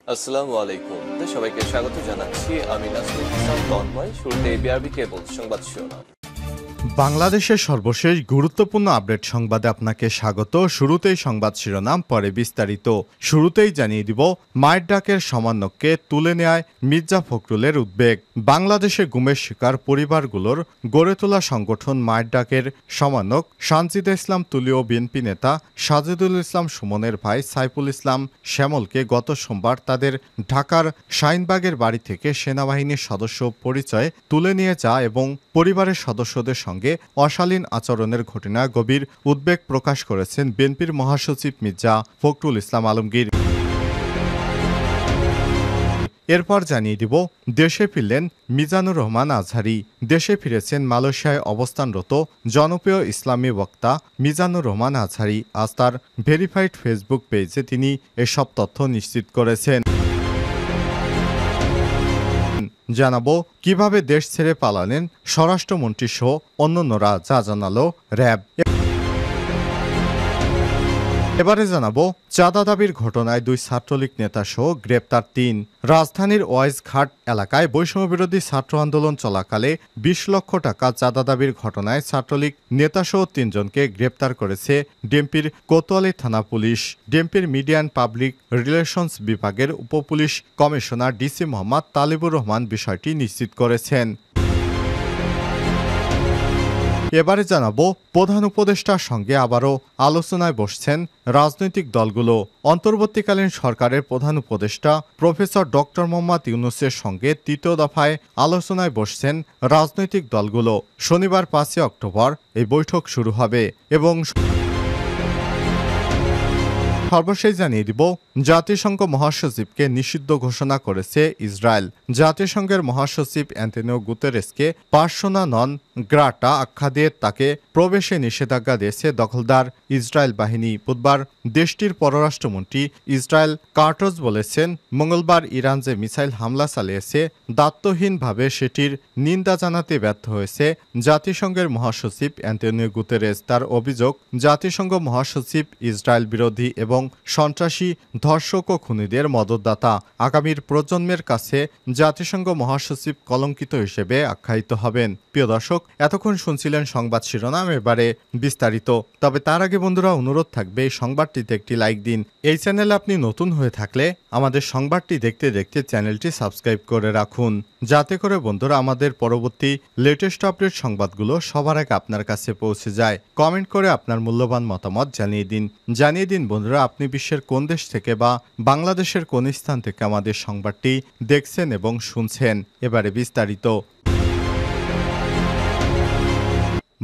আসসালামু আলাইকুম। সবাইকে স্বাগত জানাচ্ছি। আমি নাসরুল ইসলাম তন্ময়। শুরুতে বিআরবি কেবল সংবাদ শিরোনাম। বাংলাদেশের সর্বশেষ গুরুত্বপূর্ণ আপডেট সংবাদে আপনাকে স্বাগত। শুরুতেই সংবাদ শিরোনাম, পরে বিস্তারিত। শুরুতেই জানিয়ে দিব, মায়ের ডাকের সমান্যকে তুলে নেয় মির্জা ফখরুলের উদ্বেগ। বাংলাদেশে গুমের শিকার পরিবারগুলোর গড়ে তোলা সংগঠন মায়ের ডাকের সমান্যক সানজিদা ইসলাম তুলি ও বিএনপি নেতা সাজেদুল ইসলাম সুমনের ভাই সাইফুল ইসলাম শ্যামলকে গত সোমবার তাদের ঢাকার শাহিনবাগের বাড়ি থেকে সেনাবাহিনীর সদস্য পরিচয় তুলে নিয়ে যায় এবং পরিবারের সদস্যদের সঙ্গে অশালীন আচরণের ঘটনায় গভীর উদ্বেগ প্রকাশ করেছেন বিএনপির মহাসচিব মির্জা ফখরুল ইসলাম আলমগীর। এরপর জানিয়ে দিব, দেশে ফিরলেন মিজানুর রহমান আজহারী। দেশে ফিরেছেন মালয়েশিয়ায় অবস্থানরত জনপ্রিয় ইসলামী বক্তা মিজানুর রহমান আজহারী। আজ তার ভেরিফাইড ফেসবুক পেজে তিনি এসব তথ্য নিশ্চিত করেছেন। জানাবো কিভাবে দেশ ছেড়ে পালালেন স্বরাষ্ট্রমন্ত্রী সহ অন্যান্যরা, যা জানালো র্যাব। এবারে জানাবো, চাঁদা দাবির ঘটনায় 2 ছাত্রলীগ নেতা সহ গ্রেপ্তার 3। রাজধানীর ওয়াইজঘাট এলাকায় বৈষম্যবিরোধী ছাত্র আন্দোলন চলাকালে 20 লক্ষ টাকা চাঁদা দাবির ঘটনায় ছাত্রলীগ নেতাসহ 3 জনকে গ্রেপ্তার করেছে ডিএমপির কোতোয়ালি থানা পুলিশ। ডিএমপির মিডিয়া অ্যান্ড পাবলিক রিলেশনস বিভাগের উপপুলিশ কমিশনার ডিসি মোহাম্মদ তালিবুর রহমান বিষয়টি নিশ্চিত করেছেন। এবারে জানাবো, প্রধান উপদেষ্টার সঙ্গে আবারও আলোচনায় বসছেন রাজনৈতিক দলগুলো। অন্তর্বর্তীকালীন সরকারের প্রধান উপদেষ্টা প্রফেসর ডক্টর মোহাম্মদ ইউনূসের সঙ্গে 3য় দফায় আলোচনায় বসছেন রাজনৈতিক দলগুলো। শনিবার 5 অক্টোবর এই বৈঠক শুরু হবে এবং সর্বশেষ জানিয়ে দিব, জাতিসংঘ মহাসচিবকে নিষিদ্ধ ঘোষণা করেছে ইসরায়েল। জাতিসংঘের মহাসচিব অ্যান্টোনিও গুতেরেসকে পার্সোনা নন গ্রাটা আখ্যা দিয়ে তাকে প্রবেশে নিষেধাজ্ঞা দিয়েছে দখলদার ইসরায়েল বাহিনী। বুধবার দেশটির পররাষ্ট্রমন্ত্রী ইসরায়েল কার্টজ বলেছেন, মঙ্গলবার ইরান যে মিসাইল হামলা চালিয়েছে দায়িত্বহীনভাবে সেটির নিন্দা জানাতে ব্যর্থ হয়েছে জাতিসংঘের মহাসচিব অ্যান্টোনিও গুতেরেস। তার অভিযোগ, জাতিসংঘ মহাসচিব ইসরায়েল বিরোধী এবং সন্ত্রাসী, ধর্ষক ও খুনিদের মদতদাতা। আগামীর প্রজন্মের কাছে জাতিসংঘ মহাসচিব কলঙ্কিত হিসেবে আখ্যায়িত হবেন। প্রিয় দর্শক, এতক্ষণ শুনছিলেন সংবাদ শিরোনাম, এবারে বিস্তারিত। তবে তার আগে বন্ধুরা, অনুরোধ থাকবে এই সংবাদটিতে একটি লাইক দিন। এই চ্যানেলে আপনি নতুন হয়ে থাকলে আমাদের সংবাদটি দেখতে দেখতে চ্যানেলটি সাবস্ক্রাইব করে রাখুন, যাতে করে বন্ধুরা আমাদের পরবর্তী লেটেস্ট আপডেট সংবাদগুলো সবার আগে আপনার কাছে পৌঁছে যায়। কমেন্ট করে আপনার মূল্যবান মতামত জানিয়ে দিন বন্ধুরা, আপনি বিশ্বের কোন দেশ থেকে বা বাংলাদেশের কোন স্থান থেকে আমাদের সংবাদটি দেখছেন এবং শুনছেন। এবারে বিস্তারিত।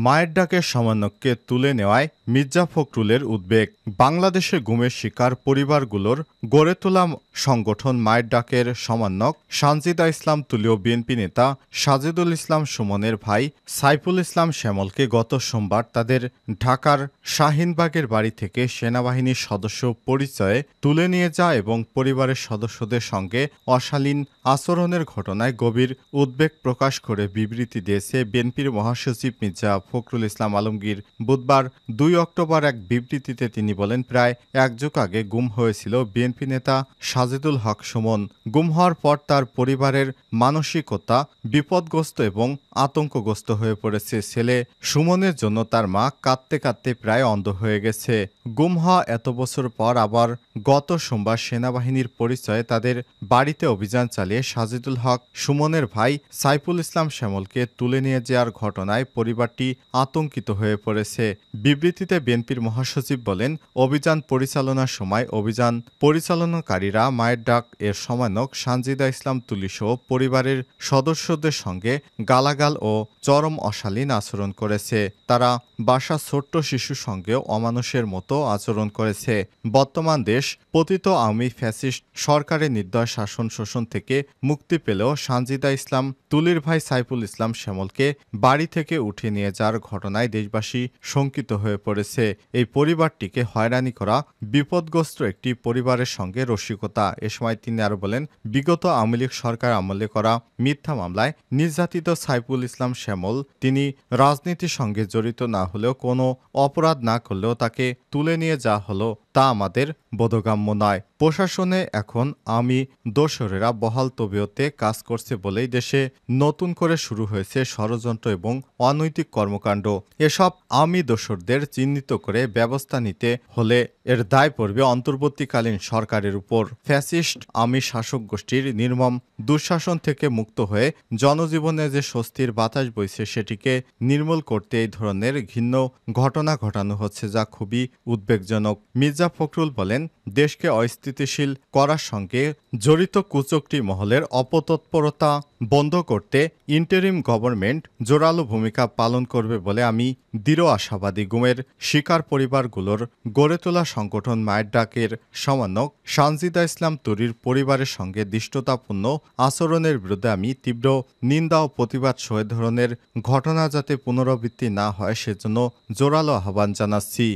মায়ের ডাকের সমান্যকে তুলে নেওয়ায় মির্জা ফখরুলের উদ্বেগ। বাংলাদেশে গুমের শিকার পরিবারগুলোর গড়ে তোলা সংগঠন মায়ের ডাকের সমান্যক সানজিদা ইসলাম তুলি ও বিএনপি নেতা সাজেদুল ইসলাম সুমনের ভাই সাইফুল ইসলাম শ্যামলকে গত সোমবার তাদের ঢাকার শাহিনবাগের বাড়ি থেকে সেনাবাহিনীর সদস্য পরিচয়ে তুলে নিয়ে যায় এবং পরিবারের সদস্যদের সঙ্গে অশালীন আচরণের ঘটনায় গভীর উদ্বেগ প্রকাশ করে বিবৃতি দিয়েছে বিএনপির মহাসচিব মির্জা ফখরুল ইসলাম আলমগীর। বুধবার 2 অক্টোবর এক বিবৃতিতে তিনি বলেন, প্রায় 1 যুগ আগে গুম হয়েছিল বিএনপি নেতা সাজেদুল হক সুমন। গুম হওয়ার পর তার পরিবারের মানসিকতা বিপদগ্রস্ত এবং আতঙ্কগ্রস্ত হয়ে পড়েছে। ছেলে সুমনের জন্য তার মা কাঁদতে কাঁদতে প্রায় অন্ধ হয়ে গেছে। গুম হওয়া এত বছর পর আবার গত সোমবার সেনাবাহিনীর পরিচয়ে তাদের বাড়িতে অভিযান চালিয়ে সাজেদুল হক সুমনের ভাই সাইফুল ইসলাম শ্যামলকে তুলে নিয়ে যাওয়ার ঘটনায় পরিবারটি আতঙ্কিত হয়ে পড়েছে। বিবৃতিতে বিএনপির মহাসচিব বলেন, অভিযান পরিচালনার সময় অভিযান পরিচালনাকারীরা মায়ের ডাক এর সমানক সানজিদা ইসলাম তুলিসহ পরিবারের সদস্যদের সঙ্গে গালাগাল ও চরম অশালীন আচরণ করেছে। তারা বাসার ছোট্ট শিশুর সঙ্গেও অমানুষের মতো আচরণ করেছে। বর্তমান দেশ পতিত আওয়ামী ফ্যাসিস্ট সরকারের নির্দয় শাসন শোষণ থেকে মুক্তি পেলেও সানজিদা ইসলাম তুলির ভাই সাইফুল ইসলাম শ্যামলকে বাড়ি থেকে উঠিয়ে নিয়ে যাওয়ার যার ঘটনায় দেশবাসী শঙ্কিত হয়ে পড়েছে। এই পরিবারটিকে হয়রানি করা বিপদগ্রস্ত একটি পরিবারের সঙ্গে রসিকতা। এ সময় তিনি আরো বলেন, বিগত আওয়ামী লীগ সরকার আমলে করা মিথ্যা মামলায় নির্যাতিত সাইফুল ইসলাম শ্যামল তিনি রাজনীতির সঙ্গে জড়িত না হলেও কোনো অপরাধ না করলেও তাকে তুলে নিয়ে যাওয়া হলো তা আমাদের বোধগম্য নয়। প্রশাসনে এখন আমি দোসরেরা বহাল তবিয়তে কাজ করছে বলেই দেশে নতুন করে শুরু হয়েছে ষড়যন্ত্র এবং অনৈতিক কর্মকাণ্ড। এসব আমি দোসরদের চিহ্নিত করে ব্যবস্থা নিতে হলে এর দায় পড়বে অন্তর্বর্তীকালীন সরকারের উপর। ফ্যাসিস্ট আমি শাসক গোষ্ঠীর নির্মম দুঃশাসন থেকে মুক্ত হয়ে জনজীবনে যে স্বস্তির বাতাস বইছে সেটিকে নির্মূল করতে এই ধরনের ঘৃণ্য ঘটনা ঘটানো হচ্ছে, যা খুবই উদ্বেগজনক। মির্জা ফখরুল বলেন, দেশকে অস্থিতিশীল করার সঙ্গে জড়িত কুচক্রী মহলের অপতৎপরতা বন্ধ করতে ইন্টারিম গভর্নমেন্ট জোরালো ভূমিকা পালন করবে বলে আমি দৃঢ় আশাবাদী। গুমের শিকার পরিবারগুলোর গড়ে তোলা সংগঠন মায়ের ডাকের সমন্বয়ক সানজিদা ইসলাম তুরির পরিবারের সঙ্গে দৃষ্টতাপূর্ণ আচরণের বিরুদ্ধে আমি তীব্র নিন্দা ও প্রতিবাদ সহ ধরনের ঘটনা যাতে পুনরাবৃত্তি না হয় সেজন্য জোরালো আহ্বান জানাচ্ছি।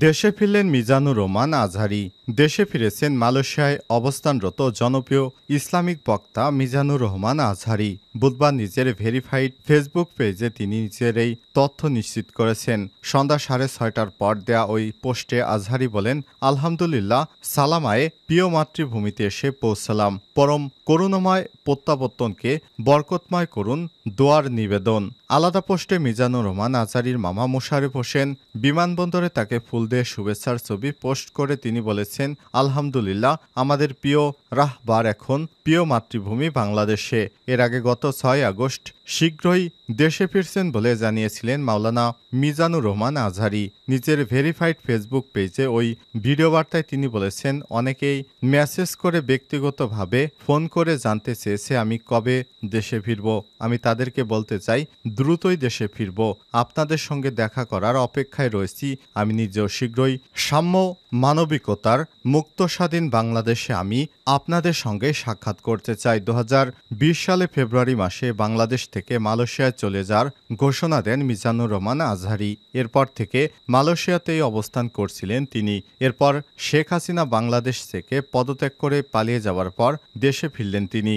দেশে ফিরলেন মিজানুর রহমান আজহারী। দেশে ফিরেছেন মালয়েশিয়ায় অবস্থানরত জনপ্রিয় ইসলামিক বক্তা মিজানুর রহমান আজহারী। বুধবার নিজের ভেরিফাইড ফেসবুক পেজে তিনি নিজের এই তথ্য নিশ্চিত করেছেন। সন্ধ্যা 6:30টার পর দেয়া ওই পোস্টে আজহারী বলেন, আলহামদুলিল্লাহ, সালামায়ে প্রিয় মাতৃভূমিতে এসে পৌঁছালাম। পরম করুণাময় প্রত্যাবর্তনকে বরকতময় করুন দোয়ার নিবেদন। আলাদা পোস্টে মিজানুর রহমান আজহারীর মামা মোশারেফ হোসেন বিমানবন্দরে তাকে ফুল দিয়ে শুভেচ্ছার ছবি পোস্ট করে তিনি বলেছেন, আলহামদুলিল্লাহ, আমাদের প্রিয় রাহবার এখন প্রিয় মাতৃভূমি বাংলাদেশে। এর আগে গত 6 আগস্ট শীঘ্রই দেশে ফিরছেন বলে জানিয়েছিলেন মাওলানা মিজানুর রহমান আজহারী। নিজের ভেরিফাইড ফেসবুক পেজে ওই ভিডিও বার্তায় তিনি বলেছেন, অনেকেই মেসেজ করে ব্যক্তিগতভাবে ফোন করে জানতে চেয়েছে আমি কবে দেশে ফিরব। আমি তাদেরকে বলতে চাই, দ্রুতই দেশে ফিরব। আপনাদের সঙ্গে দেখা করার অপেক্ষায় রয়েছি। আমি নিজেও শীঘ্রই সাম্য মানবিকতার মুক্ত স্বাধীন বাংলাদেশে আমি আপনাদের সঙ্গে সাক্ষাৎ করতে চাই। 2020 সালে ফেব্রুয়ারি মাসে বাংলাদেশ থেকে মালয়েশিয়ায় চলে যাওয়ার ঘোষণা দেন মিজানুর রহমান আজহারী। এরপর থেকে মালয়েশিয়াতেই অবস্থান করছিলেন তিনি। এরপর শেখ হাসিনা বাংলাদেশ থেকে পদত্যাগ করে পালিয়ে যাওয়ার পর দেশে ফিরলেন তিনি।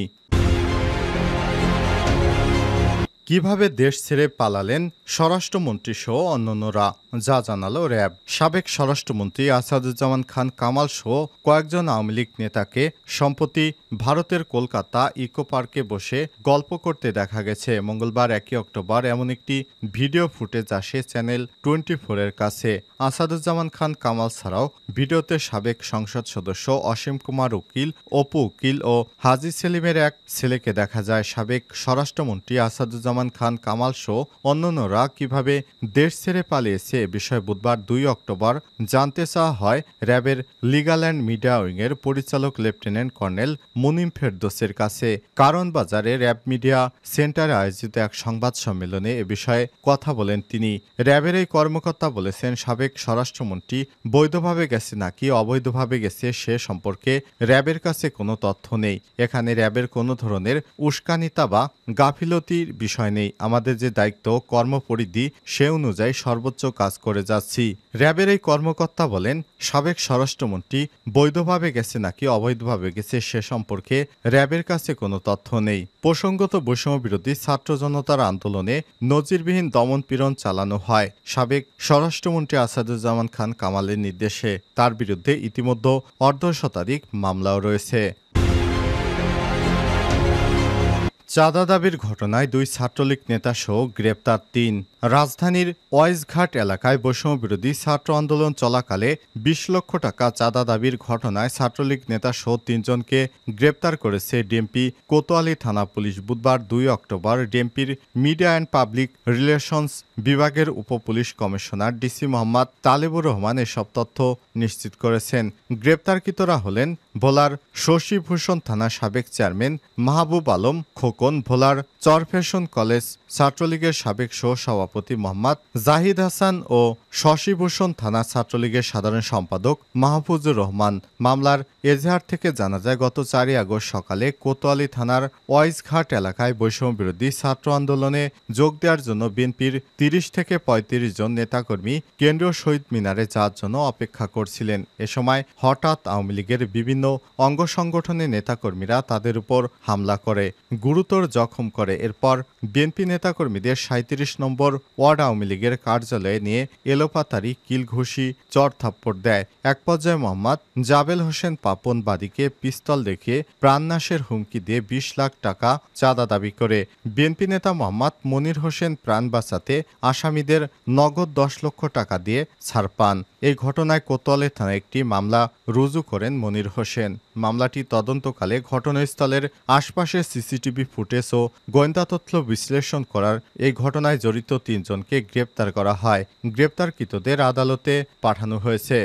কিভাবে দেশ ছেড়ে পালালেন স্বরাষ্ট্রমন্ত্রী সহ অন্যান্যরা, যা জানালো র্যাব। সাবেক স্বরাষ্ট্রমন্ত্রী আসাদুজ্জামান খান কামাল সহ কয়েকজন আওয়ামী লীগ নেতাকে সম্প্রতি ভারতের কলকাতা ইকো পার্কে বসে গল্প করতে দেখা গেছে। মঙ্গলবার 1 অক্টোবর এমন একটি ভিডিও ফুটেজ আসে চ্যানেল 24-এর কাছে। আসাদুজ্জামান খান কামাল ছাড়াও ভিডিওতে সাবেক সংসদ সদস্য অসীম কুমার উকিল, অপু উকিল ও হাজী সেলিমের এক ছেলেকে দেখা যায়। সাবেক স্বরাষ্ট্রমন্ত্রী আসাদুজ্জামান খান কামাল সহ অন্যান্যরা কিভাবে দেশ ছেড়ে পালিয়েছে এ বিষয়ে বুধবার 2 অক্টোবর জানতে চাওয়া হয় র্যাবের লিগ্যাল অ্যান্ড মিডিয়া উইংয়ের পরিচালক লেফটেন্যান্ট কর্নেল মুনিম ফেরদৌসের কাছে। কারণ বাজারে র্যাব মিডিয়া সেন্টারে আয়োজিত এক সংবাদ সম্মেলনে এ বিষয়ে কথা বলেন তিনি। র্যাবের এই কর্মকর্তা বলেছেন, সাবেক স্বরাষ্ট্রমন্ত্রী বৈধভাবে গেছে নাকি অবৈধভাবে গেছে সে সম্পর্কে র্যাবের কাছে কোনো তথ্য নেই। এখানে র্যাবের কোনো ধরনের উস্কানিতা বা গাফিলতির বিষয় নেই। আমাদের যে দায়িত্ব কর্মপরিধি সে অনুযায়ী সর্বোচ্চ কাজ করে যাচ্ছি। র্যাবের এই কর্মকর্তা বলেন, সাবেক স্বরাষ্ট্রমন্ত্রী বৈধভাবে গেছে নাকি অবৈধভাবে গেছে সে সম্পর্কে র্যাবের কাছে কোনো তথ্য নেই। প্রসঙ্গত বৈষম্য বিরোধী ছাত্র জনতার আন্দোলনে নজিরবিহীন দমন-পীড়ন চালানো হয় সাবেক স্বরাষ্ট্রমন্ত্রী আসাদুজ্জামান খান কামালের নির্দেশে। তার বিরুদ্ধে ইতিমধ্যে অর্ধশতাধিক মামলাও রয়েছে। চাঁদা দাবির ঘটনায় 2 ছাত্রলীগ নেতাসহ গ্রেপ্তার 3। রাজধানীর ওয়াইজঘাট এলাকায় বৈষম্য বিরোধী ছাত্র আন্দোলন চলাকালে 20 লক্ষ টাকা চাঁদা দাবির ঘটনায় ছাত্রলীগ নেতাসহ 3 জনকে গ্রেপ্তার করেছে ডিএমপি কোতোয়ালি থানা পুলিশ। বুধবার 2 অক্টোবর ডিএমপির মিডিয়া অ্যান্ড পাবলিক রিলেশনস বিভাগের উপপুলিশ কমিশনার ডিসি মোহাম্মদ তালেবুর রহমান এসব তথ্য নিশ্চিত করেছেন। গ্রেপ্তারকৃতরা হলেন ভোলার শশীভূষণ থানা সাবেক চেয়ারম্যান মাহবুব আলম খোকন, ভোলার চরফ্যাশন কলেজ ছাত্রলীগের সাবেক সহসভাপতি সভাপতি মোহাম্মদ জাহিদ হাসান ও শশীভূষণ থানা ছাত্রলীগের সাধারণ সম্পাদক মাহফুজুর রহমান। মামলার এজাহার থেকে জানা যায়, গত 4 আগস্ট সকালে কোতোয়ালি থানার ওয়াইজঘাট এলাকায় বৈষম্য বিরোধী ছাত্র আন্দোলনে যোগ দেওয়ার জন্য বিএনপির 30 থেকে 35 জন নেতাকর্মী কেন্দ্রীয় শহীদ মিনারে যাওয়ার জন্য অপেক্ষা করছিলেন। এ সময় হঠাৎ আওয়ামী লীগের বিভিন্ন অঙ্গ সংগঠনের নেতাকর্মীরা তাদের উপর হামলা করে, গুরুতর জখম করে। এরপর বিএনপি নেতাকর্মীদের 37 নম্বর ওয়ার্ড আওয়ামী লীগের কার্যালয়ে নিয়ে এলোপাতাড়ি কিল ঘুষি চড়-থাপ্পড় দেয়। এক পর্যায়ে মোহাম্মদ জাবেল হোসেন পাপন বাদীকে পিস্তল দেখিয়ে প্রাণনাশের হুমকি দিয়ে 20 লাখ টাকা চাঁদা দাবি করে। বিএনপি নেতা মোহাম্মদ মনির হোসেন প্রাণ বাঁচাতে আসামিদের নগদ 10 লক্ষ টাকা দিয়ে ছাড় পান। এই ঘটনায় কোতোয়ালি থানায় একটি মামলা রুজু করেন মনির হোসেন। মামলাটি তদন্তকালে ঘটনাস্থলের আশপাশের সিসিটিভি ফুটেজ ও গোয়েন্দা তথ্য বিশ্লেষণ করার এই ঘটনায় জড়িত 3 জনকে গ্রেপ্তার করা হয়। গ্রেপ্তারকৃতদের আদালতে পাঠানো হয়েছে।